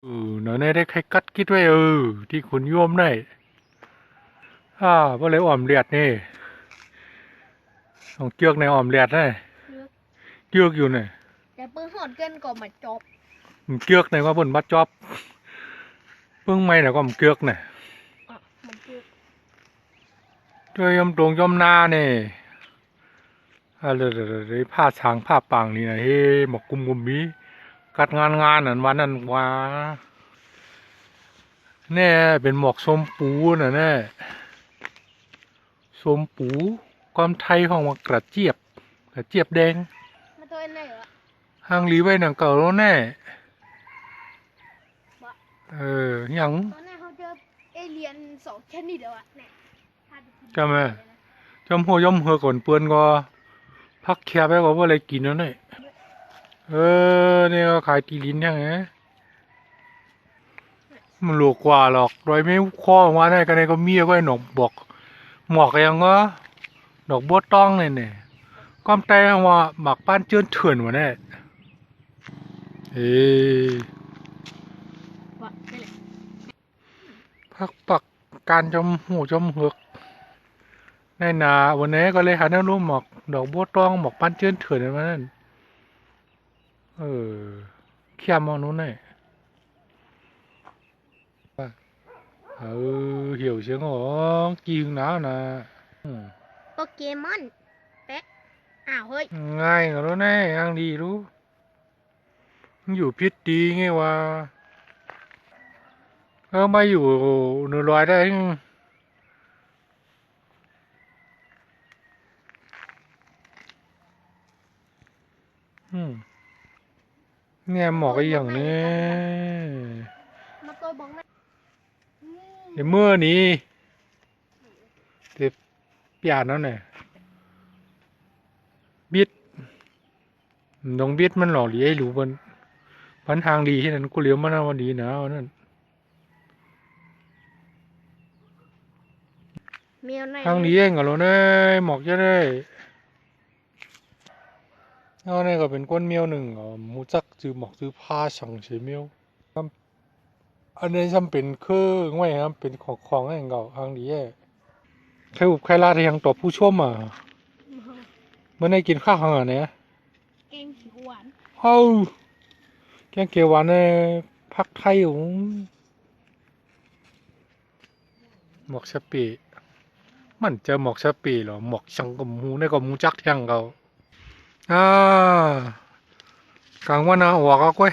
nó này đấy khai cắt kít vớiที่คุณโยมnày với lấy ỏm liệt nèของเกือกในỏมliệt nàyเกือกอยู่này แต่ปืนหอดเกินก็มาจบ เกือกnày có bẩn bắt chóp phương may là có một กือกnày มันคือ chơi yom trống yom na này đấyผ้าช้างผ้าปังนี่นะเฮ้หมกกุมกุมมีกัดงานนั่นวันนั้นว่าแน่เป็นหมอกส้มปูน่ะแน่ส้มปูความไทยของว่ากระเจี๊ยบแดง มาตัวไหนวะ ห้างรีไว้หนังเก่าแล้วแน่ยัง ตอนนั้นเขาเจอเอเลียน2 ชนิดเดียวอะเนี่ย จำไหมจำหัวยอมหัวก่อนเปื้อนก็พักแคบไปก็ว่าอะไรกินแล้วเนี่ยนี่ก็ขายตีลิ้นยังไงมันหลวกกว่าหรอกโดยไม่ข้อมาได้กันในก็มีก็ไอ้หนกบอกหมอกยังก็ดอกบัวต้องเนี่ยก้อมแต่ว่าหมักป้านเจื้อนเถื่อนวะเนี่ยวะนี่แหละ พักปักการจมหูจมเหือกในนาวันนี้ก็เลยหาแนวร่วมหมอกดอกบัวต้องหมอกป้านเจื้อนเถื่อนอะไรมานั่นเขี้ยมมองนู้นเนี่ยhiểu tiếng của kỳ hứng nào nè โปเกมอนเป๊ะอ้าวเฮ้ย ngay rồi đó này ăn đi luônอยู่พิษดีไงวะมาอยู่หนูลอยได้เนี่ยหมอกไอ้อย่างนี้ มาตัวบอกนะ เดี๋ยวเมื่อนี้เดี๋ยวเปลี่ยนแล้วเนี่ยบิดน้องบิดมันหล่อหลีไอ้หลูมันทางดีที่นั่นกูเลี้ยวมันวันดีนะวันนั้น แมวไหน ทางนี้เองเหรอเนี่ยหมอกจะได้เอาเนี่ยก็เป็นก้นเมียวหนึ่งมูจักจือหมอกจือผ้าฉังเฉยเมียวอันนี้จำเป็นคือไงครับเป็นของอะไรเก่าทางนี้ใครอุบใครลาที่ยังตอบผู้ชมเมื่อได้กินข้าวหางเนี่ย แกงเขียวหวาน แกงเขียวหวานเนี่ยพักไทยอยู่หมอกสปีมันเจอหมอกสปีเหรอหมอกชังกับมูในกับมูจักที่ยังเขากลางวันนะหัวก็กล้วย